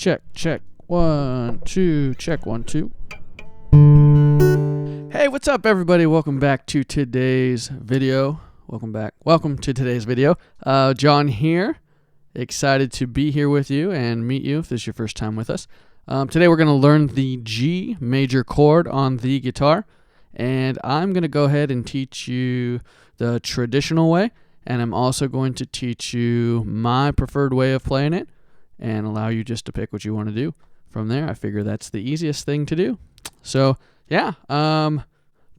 Check, check. 1, 2, check 1, 2. Hey, what's up, everybody? Welcome back to today's video. Welcome to today's video. John here. Excited to be here with you and meet you if this is your first time with us. Today we're going to learn the G major chord on the guitar. And I'm going to go ahead and teach you the traditional way. And I'm also going to teach you my preferred way of playing it and allow you just to pick what you want to do. From there, I figure that's the easiest thing to do. So, yeah.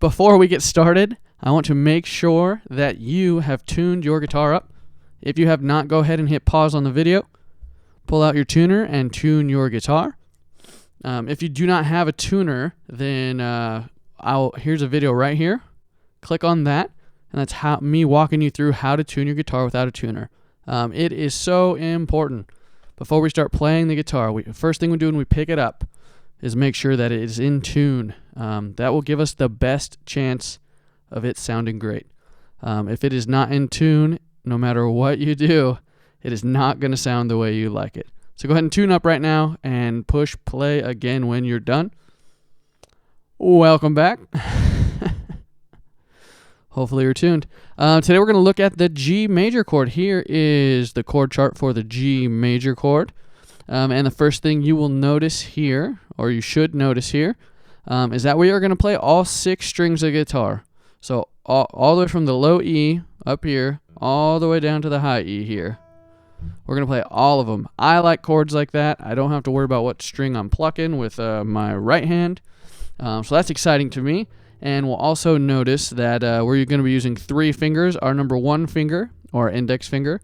Before we get started, I want to make sure that you have tuned your guitar up. If you have not, go ahead and hit pause on the video. Pull out your tuner and tune your guitar. If you do not have a tuner, then here's a video right here. Click on that, and that's me walking you through how to tune your guitar without a tuner. It is so important. Before we start playing the guitar, first thing we do when we pick it up is make sure that it is in tune. That will give us the best chance of it sounding great. If it is not in tune, no matter what you do, it is not going to sound the way you like it. So go ahead and tune up right now and push play again when you're done. Welcome back. Hopefully you're tuned. Today we're going to look at the G major chord. Here is the chord chart for the G major chord. And the first thing you will notice here, or you should notice here, is that we are going to play all 6 strings of guitar. So all the way from the low E up here, all the way down to the high E here. We're going to play all of them. I like chords like that. I don't have to worry about what string I'm plucking with my right hand. So that's exciting to me. And we'll also notice that we're going to be using 3 fingers, our number 1 finger, or our index finger,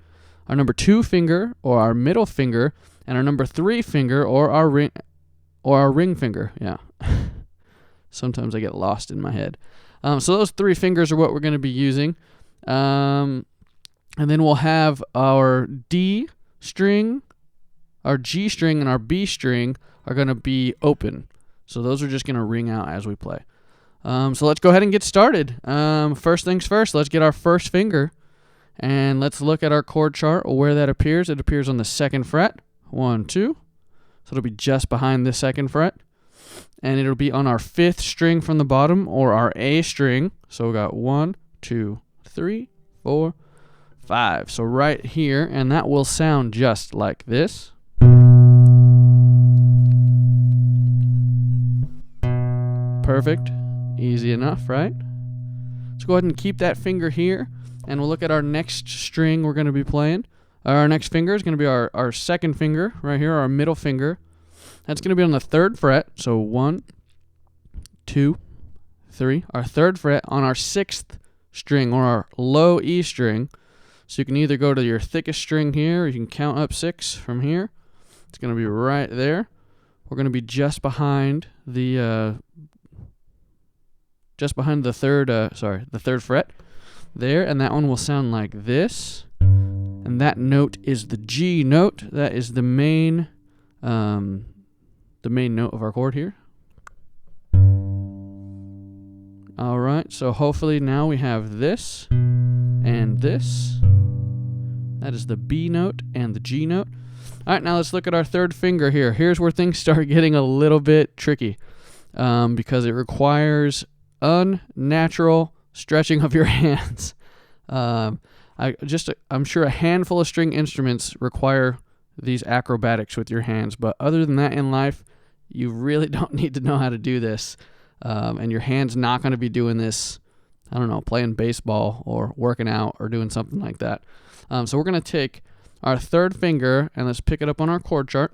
our number 2 finger, or our middle finger, and our number 3 finger, or our ring finger. Yeah. Sometimes I get lost in my head. So those 3 fingers are what we're going to be using. And then we'll have our D string, our G string, and our B string are going to be open. So those are just going to ring out as we play. So let's go ahead and get started. First things first, let's get our first finger. And let's look at our chord chart where that appears. It appears on the 2nd fret. 1, 2. So it'll be just behind the 2nd fret. And it'll be on our 5th string from the bottom, or our A string. So we got 1, 2, 3, 4, 5. So right here, and that will sound just like this. Perfect. Easy enough, right? So go ahead and keep that finger here, and we'll look at our next string we're going to be playing. Our next finger is going to be our 2nd finger right here, our middle finger. That's going to be on the 3rd fret. So 1, 2, 3. Our 3rd fret on our 6th string, or our low E string. So you can either go to your thickest string here, or you can count up 6 from here. It's going to be right there. We're going to be just behind the the 3rd fret there, and that one will sound like this. And that note is the G note. That is the main note of our chord here. All right, so hopefully now we have this and this. That is the B note and the G note. All right, now let's look at our 3rd finger here. Here's where things start getting a little bit tricky because it requires unnatural stretching of your hands. I'm sure a handful of string instruments require these acrobatics with your hands, but other than that in life, you really don't need to know how to do this. And your hand's not going to be doing this, I don't know, playing baseball or working out or doing something like that. So we're going to take our 3rd finger and let's pick it up on our chord chart.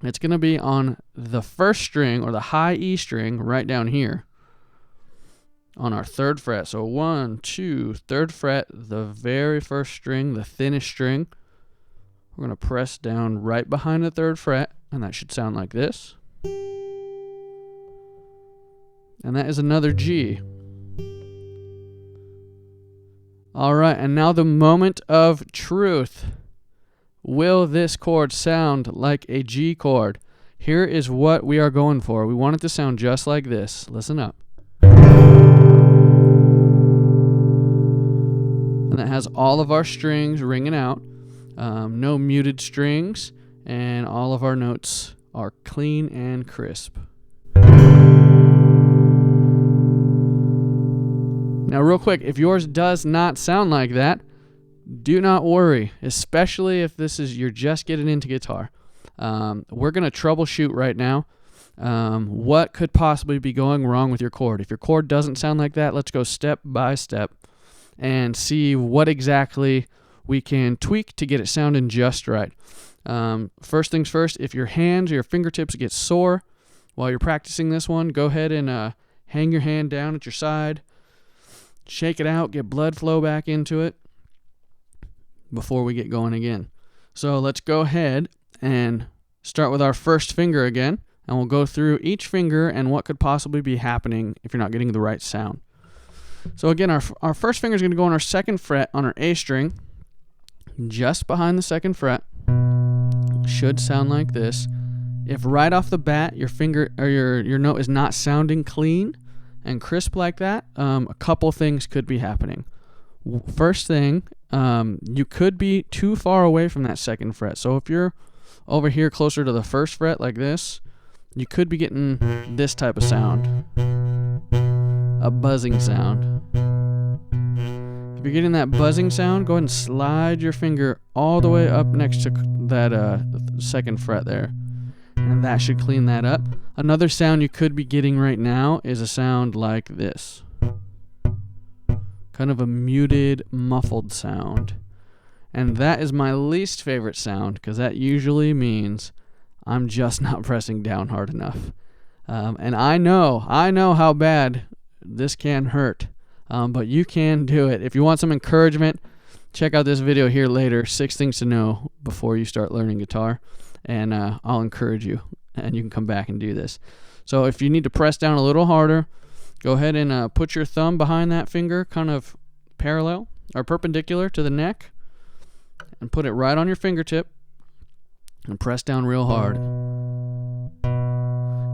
It's going to be on the 1st string, or the high E string, right down here on our 3rd fret. So 1, 2, 3rd fret, the very 1st string, the thinnest string. We're going to press down right behind the 3rd fret, and that should sound like this. And that is another G. All right, and now the moment of truth. Will this chord sound like a G chord? Here is what we are going for. We want it to sound just like this. Listen up. And that has all of our strings ringing out. No muted strings. and all of our notes are clean and crisp. Now, real quick, if yours does not sound like that, do not worry, especially if you're just getting into guitar. We're going to troubleshoot right now what could possibly be going wrong with your chord. If your chord doesn't sound like that, let's go step by step and see what exactly we can tweak to get it sounding just right. First things first, if your hands or your fingertips get sore while you're practicing this one, go ahead and hang your hand down at your side, shake it out, get blood flow back into it before we get going again. So let's go ahead and start with our first finger again, and we'll go through each finger and what could possibly be happening if you're not getting the right sound. So again, our first finger is going to go on our second fret on our A string, just behind the second fret. Should sound like this. If right off the bat your finger or your note is not sounding clean and crisp like that, a couple things could be happening. First thing, you could be too far away from that second fret. So if you're over here closer to the first fret like this, you could be getting this type of sound, a buzzing sound. If you're getting that buzzing sound, go ahead and slide your finger all the way up next to that second fret there, and that should clean that up. Another sound you could be getting right now is a sound like this. Kind of a muted, muffled sound. And that is my least favorite sound, because that usually means I'm just not pressing down hard enough. And I know how bad this can hurt, but you can do it. If you want some encouragement, check out this video here later, 6 things to know before you start learning guitar, and I'll encourage you, and you can come back and do this. So if you need to press down a little harder, go ahead and put your thumb behind that finger, kind of parallel or perpendicular to the neck, and put it right on your fingertip and press down real hard.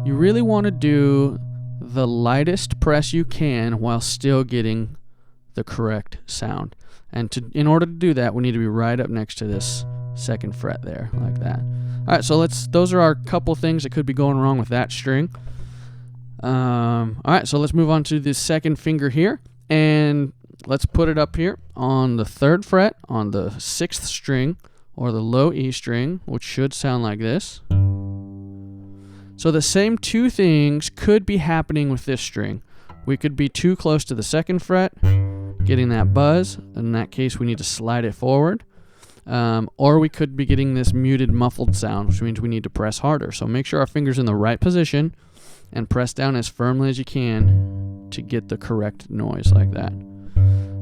You really want to do the lightest press you can while still getting the correct sound. And in order to do that, we need to be right up next to this second fret there, like that. All right, so those are our couple things that could be going wrong with that string. All right, so let's move on to the second finger here, and let's put it up here on the 3rd fret on the 6th string, or the low E string, which should sound like this. So the same 2 things could be happening with this string. We could be too close to the 2nd fret, getting that buzz. In that case, we need to slide it forward. Or we could be getting this muted, muffled sound, which means we need to press harder. So make sure our finger's in the right position and press down as firmly as you can to get the correct noise like that.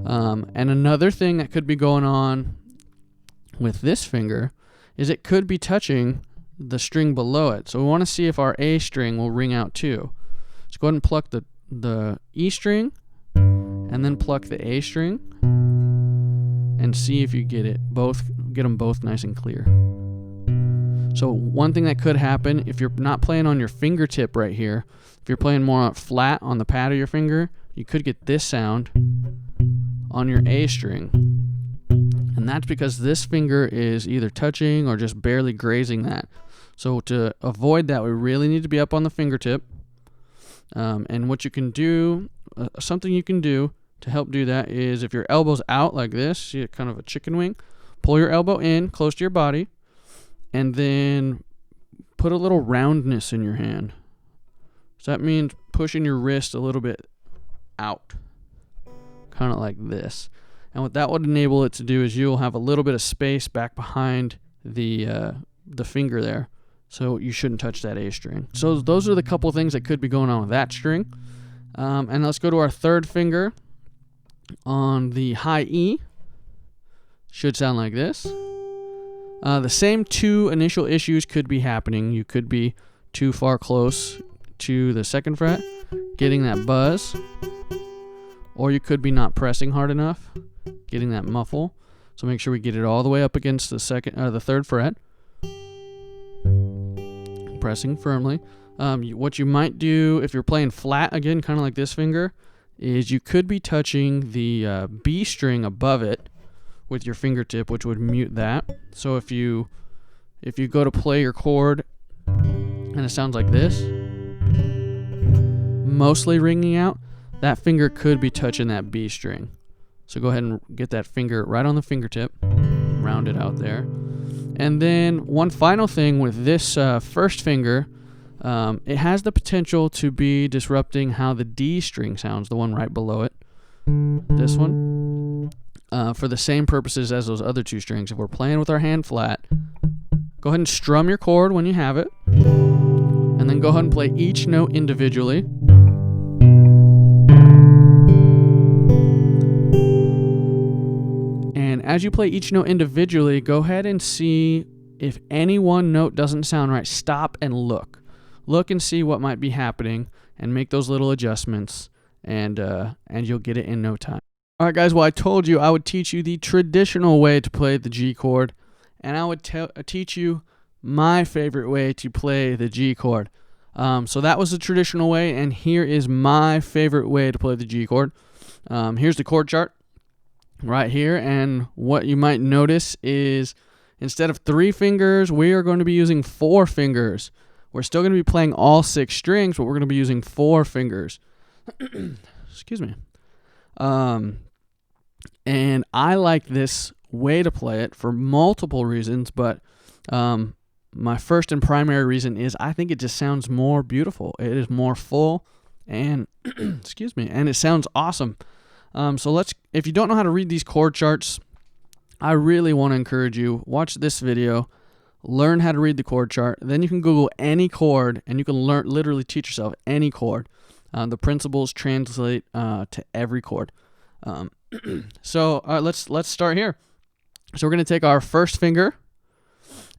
And another thing that could be going on with this finger is it could be touching the string below it. So we want to see if our A string will ring out too. So go ahead and pluck the E string and then pluck the A string and see if you get them both nice and clear. So one thing that could happen, if you're not playing on your fingertip right here, if you're playing more flat on the pad of your finger, you could get this sound on your A string. And that's because this finger is either touching or just barely grazing that. So to avoid that, we really need to be up on the fingertip. And what you can do, something you can do to help do that is if your elbow's out like this, see kind of a chicken wing, pull your elbow in close to your body, and then put a little roundness in your hand. So that means pushing your wrist a little bit out, kind of like this. And what that would enable it to do is you'll have a little bit of space back behind the finger there. So you shouldn't touch that A string. So those are the couple things that could be going on with that string. And let's go to our 3rd finger on the high E. Should sound like this. The same 2 initial issues could be happening. You could be too far close to the 2nd fret, getting that buzz, or you could be not pressing hard enough, getting that muffle. So make sure we get it all the way up against the 3rd fret, pressing firmly. What you might do if you're playing flat, again, kind of like this finger, is you could be touching the B string above it with your fingertip, which would mute that. So if you if you go to play your chord and it sounds like this, mostly ringing out, that finger could be touching that B string. So go ahead and get that finger right on the fingertip, round it out there. And then one final thing with this first finger, it has the potential to be disrupting how the D string sounds, the one right below it, this one, for the same purposes as those other two strings. If we're playing with our hand flat, go ahead and strum your chord when you have it, and then go ahead and play each note individually. And as you play each note individually, go ahead and see if any one note doesn't sound right. Stop and look. Look and see what might be happening and make those little adjustments, and you'll get it in no time. All right, guys, well, I told you I would teach you the traditional way to play the G chord, and I would teach you my favorite way to play the G chord. So that was the traditional way, and here is my favorite way to play the G chord. Here's the chord chart right here, and what you might notice is instead of 3 fingers, we are going to be using 4 fingers. We're still going to be playing all 6 strings, but we're going to be using 4 fingers. Excuse me. And I like this way to play it for multiple reasons, but my first and primary reason is I think it just sounds more beautiful. It is more full, and excuse me, and it sounds awesome. So if you don't know how to read these chord charts, I really want to encourage you, watch this video, learn how to read the chord chart. Then you can Google any chord, and you can literally teach yourself any chord. The principles translate to every chord. So let's start here. So we're going to take our first finger,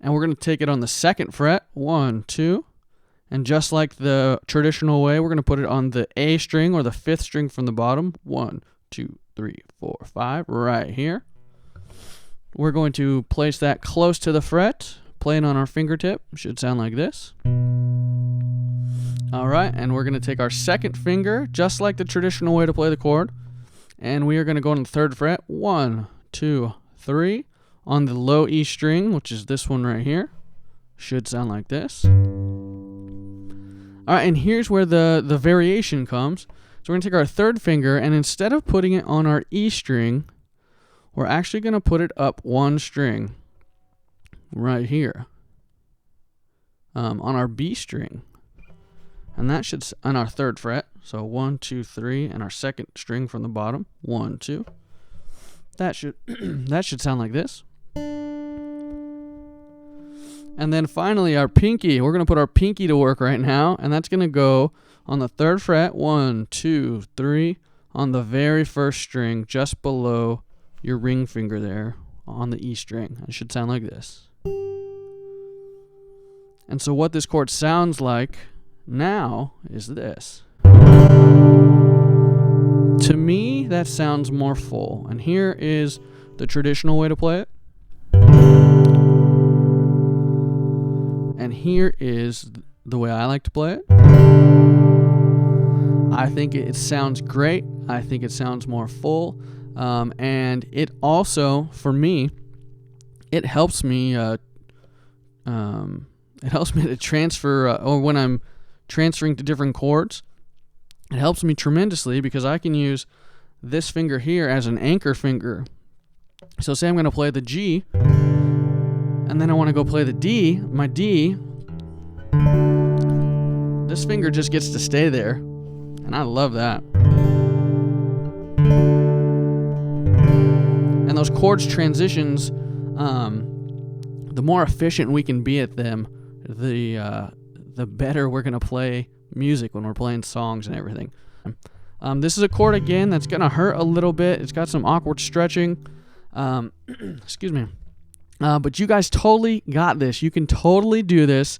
and we're going to take it on the 2nd fret, 1, 2, and just like the traditional way, we're going to put it on the A string or the 5th string from the bottom, 1, 2, 3, 4, 5, right here. We're going to place that close to the fret, playing on our fingertip. Should sound like this. All right, and we're going to take our 2nd finger, just like the traditional way to play the chord, and we are going to go on the 3rd fret, 1, 2, 3, on the low E string, which is this one right here. Should sound like this. All right, and here's where the variation comes. So we're going to take our 3rd finger, and instead of putting it on our E string, we're actually going to put it up 1 string right here on our B string. And that should, on our 3rd fret, so 1, 2, 3, and our 2nd string from the bottom, 1, 2. That should that should sound like this. And then finally our pinky. We're going to put our pinky to work right now, and that's going to go on the 3rd fret, 1, 2, 3, on the very first string, just below your ring finger there on the E string. It should sound like this. And so what this chord sounds like now is this. To me, that sounds more full. And here is the traditional way to play it. And here is the way I like to play it. I think it sounds great. I think it sounds more full. And it also, for me, it helps me to transfer, or when I'm transferring to different chords, it helps me tremendously because I can use this finger here as an anchor finger. So say I'm going to play the G, and then I want to go play the D, my D, this finger just gets to stay there, and I love that. And those chords transitions, the more efficient we can be at them, the better we're going to play music when we're playing songs and everything. This is a chord, again, that's going to hurt a little bit. It's got some awkward stretching. Excuse me. But you guys totally got this. You can totally do this.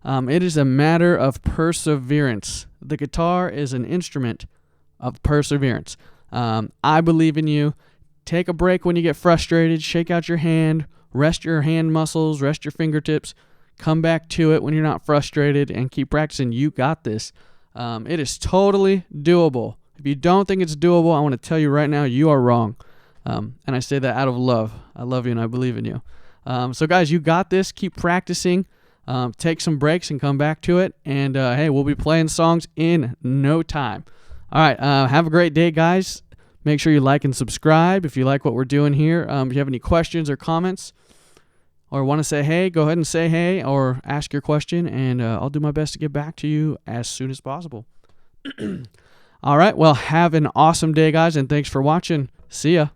It is a matter of perseverance. The guitar is an instrument of perseverance. I believe in you. Take a break when you get frustrated. Shake out your hand. Rest your hand muscles. Rest your fingertips. Come back to it when you're not frustrated and keep practicing. You got this. It is totally doable. If you don't think it's doable, I want to tell you right now, you are wrong. And I say that out of love. I love you and I believe in you. So guys, you got this. Keep practicing. Take some breaks and come back to it. And hey, we'll be playing songs in no time. All right. Have a great day, guys. Make sure you like and subscribe if you like what we're doing here. If you have any questions or comments or want to say hey, go ahead and say hey or ask your question, and I'll do my best to get back to you as soon as possible. All right. Well, have an awesome day, guys, and thanks for watching. See ya.